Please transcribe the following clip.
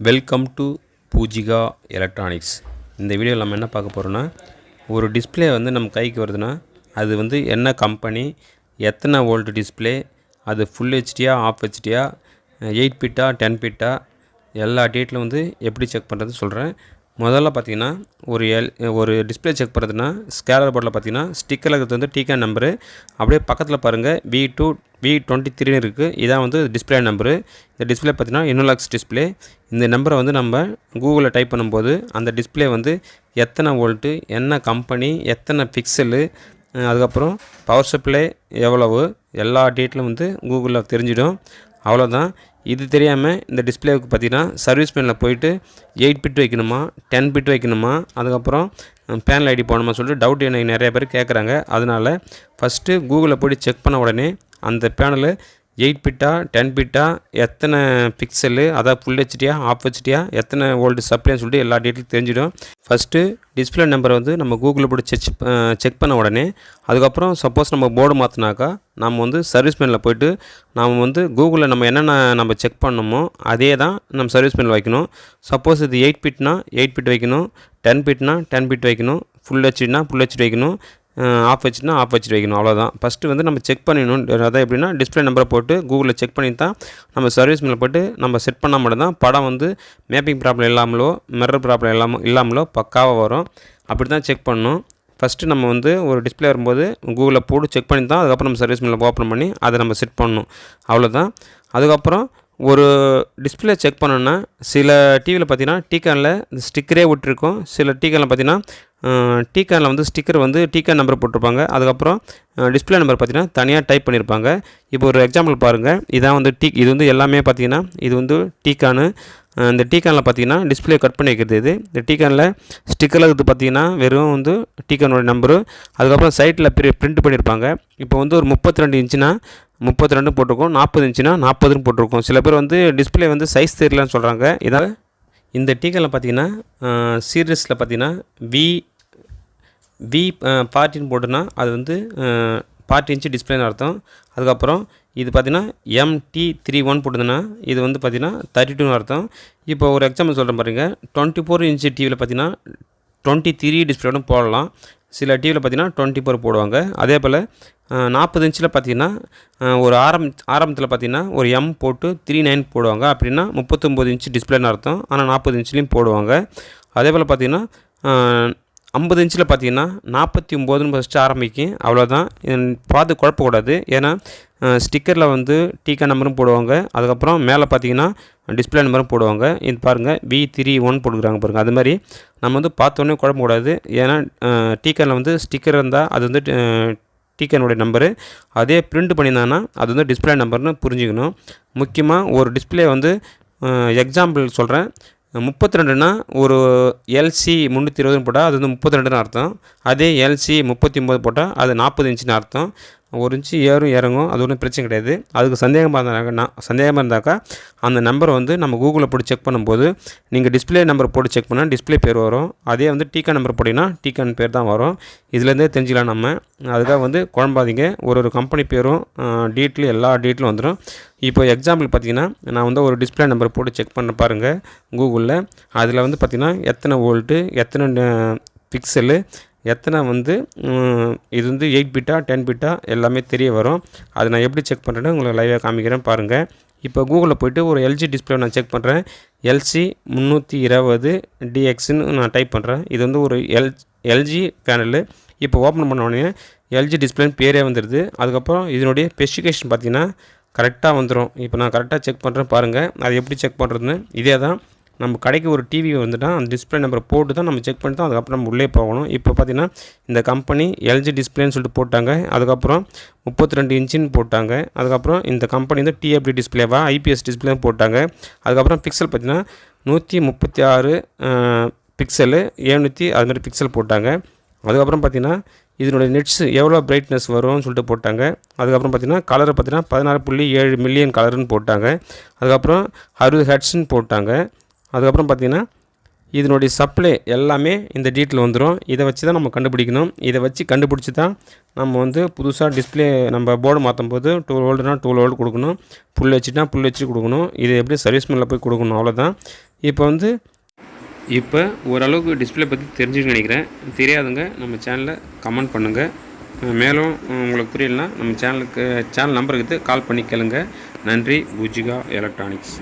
Welcome to Poojika electronics. இந்த வீடியோவில் நம்ம என்ன பார்க்க போகிறோன்னா, ஒரு டிஸ்பிளே வந்து நம்ம கைக்கு வருதுன்னா அது வந்து என்ன கம்பெனி, எத்தனை வோல்ட் டிஸ்பிளே, அது ஃபுல் ஹெச்டியா ஆஃப் ஹெச்டியா, 8 பிட்டா 10 பிட்டா, எல்லா டீட்டெயிலும் வந்து எப்படி செக் பண்ணுறது சொல்கிறேன். முதல்ல பார்த்திங்கன்னா ஒரு டிஸ்பிளே செக் பண்ணுறதுன்னா ஸ்கேலர் போர்டில் பார்த்திங்கன்னா ஸ்டிக்கரில் இருக்கிறது வந்து டிகே நம்பரு, அப்படியே பக்கத்தில் பாருங்கள் V23 இருக்குது. இதான் வந்து டிஸ்பிளே நம்பரு. இந்த டிஸ்பிளே பார்த்திங்கன்னா இன்னோலக்ஸ் டிஸ்பிளே. இந்த நம்பரை வந்து நம்ம கூகுளில் டைப் பண்ணும்போது அந்த டிஸ்பிளே வந்து எத்தனை வோல்ட்டு, என்ன கம்பெனி, எத்தனை பிக்சலு, அதுக்கப்புறம் பவர் சப்ளை எவ்வளவு, எல்லா டீட்டெயிலும் வந்து கூகுளில் தெரிஞ்சிடும். அவ்வளோதான். இது தெரியாமல் இந்த டிஸ்பிளேவுக்கு பார்த்திங்கன்னா சர்வீஸ் பேனில் போயிட்டு 8 பிட் வைக்கணுமா, 10 பிட் வைக்கணுமா, அதுக்கப்புறம் பேனல் ஐடி போகணுமா சொல்லிட்டு டவுட் எனக்கு நிறைய பேர் கேட்குறாங்க. அதனால் ஃபஸ்ட்டு கூகுளில் போய்ட்டு செக் பண்ண உடனே அந்த பேனலு 8 பிட்டா 10 பிட்டா, எத்தனை பிக்சலு, அதாவது ஃபுல் ஹெச்டியா ஆஃப் ஹெச்டியா, எத்தனை வோல்ட் சப்ளைன்னு சொல்லிட்டு எல்லா டீட்டெயிலும் தெரிஞ்சிடும். ஃபஸ்ட்டு டிஸ்பிளே நம்பரை வந்து நம்ம கூகுளில் போய்ட்டு செக் பண்ண உடனே அதுக்கப்புறம் சப்போஸ் நம்ம போர்டு மாற்றினாக்கா நம்ம வந்து சர்வீஸ் பேனில் போய்ட்டு நம்ம வந்து கூகுளில் நம்ம என்னென்ன செக் பண்ணணுமோ அதே தான் நம்ம சர்வீஸ் பேனில் வைக்கணும். சப்போஸ் இது 8 பிட்னா 8 பிட் வைக்கணும், 10 பிட்னா 10 பிட் வைக்கணும், ஃபுல் ஹெச்டினா ஃபுல் ஹெச்டி வைக்கணும், ஆஃப் ஹெச்டினா ஆஃப் ஹெச்டி வைக்கணும். அவ்வளோதான். ஃபஸ்ட்டு வந்து நம்ம செக் பண்ணிடணும். அதான் எப்படின்னா டிஸ்பிளே நம்பரை போட்டு கூகுளில் செக் பண்ணி தான் நம்ம சர்வீஸ் மேலே போய்ட்டு நம்ம செட் பண்ணால் மட்டும்தான் படம் வந்து மேப்பிங் ப்ராப்ளம் இல்லாமலோ மிரர் ப்ராப்ளம் இல்லாமலோ பக்காவாக வரும். அப்படி தான் செக் பண்ணணும். ஃபஸ்ட்டு நம்ம வந்து ஒரு டிஸ்பிளே வரும்போது கூகுளில் போட்டு செக் பண்ணி தான் அதுக்கப்புறம் நம்ம சர்வீஸ் மேலே ஓப்பன் பண்ணி அதை நம்ம செட் பண்ணணும். அவ்வளோதான். அதுக்கப்புறம் ஒரு டிஸ்பிளே செக் பண்ணோன்னா சில டிவியில் பார்த்திங்கன்னா டிகானில் இந்த ஸ்டிக்கரே விட்டுருக்கோம். சில டிகானில் பார்த்திங்கன்னா டிகானில் வந்து ஸ்டிக்கர் வந்து டிகான் நம்பர் போட்டிருப்பாங்க. அதுக்கப்புறம் டிஸ்பிளே நம்பர் பார்த்திங்கன்னா தனியாக டைப் பண்ணியிருப்பாங்க. இப்போ ஒரு எக்ஸாம்பிள் பாருங்கள். இதான் வந்து இது வந்து எல்லாமே பார்த்திங்கன்னா இது வந்து டிகானு. இந்த டிகானில் பார்த்திங்கன்னா டிஸ்பிளே கட் பண்ணி வைக்கிறது. இது இந்த டிகானில் ஸ்டிக்கரில் இருக்கிறது பார்த்திங்கன்னா வெறும் வந்து டிகானோட நம்பரு. அதுக்கப்புறம் சைட்டில் பிரிண்ட் பண்ணியிருப்பாங்க. இப்போ வந்து ஒரு 32 இன்ச்சுனா 32 போட்டிருக்கோம், 40 இன்ச்சுனா 40ன்னு போட்டிருக்கோம். சில பேர் வந்து டிஸ்பிளே வந்து சைஸ் தெரியலன்னு சொல்கிறாங்க. இதான் இந்த டிகானில் பார்த்திங்கன்னா சீரியஸில் பார்த்திங்கன்னா V40 போட்டுனா அது வந்து 40 இன்ச்சு டிஸ்பிளேன்னு அர்த்தம். அதுக்கப்புறம் இது பார்த்திங்கன்னா MT31 போட்டுதுன்னா இது வந்து பார்த்திங்கன்னா 32ன்னு அர்த்தம். இப்போ ஒரு எக்ஸாம்பிள் சொல்கிறேன் பாருங்கள். 24 இன்ச்சு டிவியில் பார்த்திங்கன்னா 23 டிஸ்பிளேன்னு போடலாம். சில டிவியில் பார்த்திங்கன்னா 24 போடுவாங்க. அதே போல் 40 இன்ச்சில் பார்த்திங்கன்னா ஒரு ஆரம்பத்தில் பார்த்திங்கன்னா ஒரு M போட்டு 39 போடுவாங்க. அப்படின்னா 39 இன்ச்சு டிஸ்பிளேன்னு அர்த்தம். ஆனால் 40 இன்ச்லேயும் போடுவாங்க. அதே போல் பார்த்திங்கன்னா 50 இன்ச்சில் பார்த்திங்கன்னா 49ன்னு ஃபஸ்ட்டு ஆரம்பிக்கும். அவ்வளோதான். பார்த்து குழப்பக்கூடாது. ஏன்னா ஸ்டிக்கரில் வந்து டிகா நம்பரும் போடுவாங்க. அதுக்கப்புறம் மேலே பார்த்திங்கன்னா டிஸ்பிளே நம்பரும் போடுவாங்க. இது பாருங்கள் V31 போட்டுக்கிறாங்க பாருங்கள். அது மாதிரி நம்ம வந்து பார்த்தோன்னே குழப்பக்கூடாது. ஏன்னா டிகானில் வந்து ஸ்டிக்கர் இருந்தால் அது வந்து டிகானுடைய நம்பரு, அதே பிரிண்ட் பண்ணியிருந்தாங்கன்னா அது வந்து டிஸ்பிளே நம்பர்னு புரிஞ்சுக்கணும். முக்கியமாக ஒரு டிஸ்பிளே வந்து எக்ஸாம்பிள் சொல்கிறேன். 32னா ஒரு LC 320 போட்டால் அது வந்து 32ன்னு அர்த்தம். அதே LC 39 போட்டால் அது 40 இன்ச்சுன்னு அர்த்தம். 1 இன்ச்சு ஏறும் இறங்கும், அது ஒன்றும் பிரச்சனை கிடையாது. அதுக்கு சந்தேகமாக இருந்தாக்கா அந்த நம்பரை வந்து நம்ம கூகுளில் போட்டு செக் பண்ணும்போது நீங்கள் டிஸ்பிளே நம்பர் போட்டு செக் பண்ணால் டிஸ்பிளே பேர் வரும். அதே வந்து டிகான் நம்பர் போட்டிங்கன்னா டிகான் பேர் தான் வரும். இதுலேருந்தே தெரிஞ்சிக்கலாம் நம்ம. அதுக்காக வந்து குழம்பாதீங்க. ஒரு கம்பெனி பேரும் டீட்டெயில் எல்லா டீட்டெயிலும் வந்துடும். இப்போ எக்ஸாம்பிள் பார்த்திங்கன்னா நான் வந்து ஒரு டிஸ்பிளே நம்பர் போட்டு செக் பண்ண பாருங்கள் கூகுளில். அதில் வந்து பார்த்திங்கன்னா எத்தனை வோல்ட்டு, எத்தனை பிக்சலு, எத்தனை வந்து இது வந்து 8 பிட்டா 10 பிட்டா எல்லாமே தெரிய வரும். அது நான் எப்படி செக் பண்ணுறேன்னு உங்களுக்கு லைவாக காமிக்கிறேன் பாருங்கள். இப்போ கூகுளில் போய்ட்டு ஒரு LG டிஸ்பிளே நான் செக் பண்ணுறேன். LC 320 DXன்னு நான் டைப் பண்ணுறேன். இது வந்து ஒரு LG பேனலு. இப்போ ஓப்பன் பண்ண உடனே LG டிஸ்பிளேன்னு பேரே வந்துடுது. அதுக்கப்புறம் இதனுடைய ஸ்பெசிஃபிகேஷன் பார்த்திங்கன்னா கரெக்டாக வந்துடும். இப்போ நான் கரெக்டாக செக் பண்ணுறேன் பாருங்கள். அது எப்படி செக் பண்ணுறதுன்னு இதே தான். நம்ம கடைக்கு ஒரு டிவி வந்துட்டால் அந்த டிஸ்பிளே நம்பரை போட்டு தான் நம்ம செக் பண்ணி தான் அதுக்கப்புறம் நம்ம உள்ளே போகணும். இப்போ பார்த்திங்கன்னா இந்த கம்பெனி LG டிஸ்பிளேன்னு சொல்லிட்டு போட்டாங்க. அதுக்கப்புறம் 32 இன்ச்சுன்னு போட்டாங்க. அதுக்கப்புறம் இந்த கம்பெனி வந்து TFT டிஸ்பிளேவா IPS டிஸ்பிளேன்னு போட்டாங்க. அதுக்கப்புறம் பிக்சல் பார்த்திங்கன்னா 136 பிக்சலு 700 அது மாதிரி பிக்சல் போட்டாங்க. அதுக்கப்புறம் பார்த்திங்கன்னா இதனுடைய நெட்ஸ் எவ்வளோ பிரைட்னஸ் வரும்னு சொல்லிட்டு போட்டாங்க. அதுக்கப்புறம் பார்த்திங்கன்னா கலரை பார்த்திங்கன்னா 16.7 மில்லியன் கலருன்னு போட்டாங்க. அதுக்கப்புறம் 60 ஹெர்ட்ஸ்ன்னு போட்டாங்க. அதுக்கப்புறம் பார்த்திங்கன்னா இதனுடைய சப்ளை எல்லாமே இந்த டீட்டில் வந்துடும். இதை வச்சு தான் நம்ம கண்டுபிடிக்கணும். இதை வச்சு கண்டுபிடிச்சி தான் நம்ம வந்து புதுசாக டிஸ்பிளே நம்ம போர்டு மாற்றும் போது 12 வோல்ட்னா 12 வோல்ட் கொடுக்கணும், புல் வச்சுட்டா புல் வச்சு கொடுக்கணும். இது எப்படி சர்வீஸ் மேனில் போய் கொடுக்கணும், அவ்வளோதான். இப்போ ஓரளவுக்கு டிஸ்பிளே பற்றி தெரிஞ்சுன்னு நினைக்கிறேன். தெரியாதுங்க நம்ம சேனலில் கமெண்ட் பண்ணுங்கள். மேலும் உங்களுக்கு புரியலனா நம்ம சேனல் நம்பருக்கு கால் பண்ணி கேளுங்க. நன்றி. பூஜிகா எலக்ட்ரானிக்ஸ்.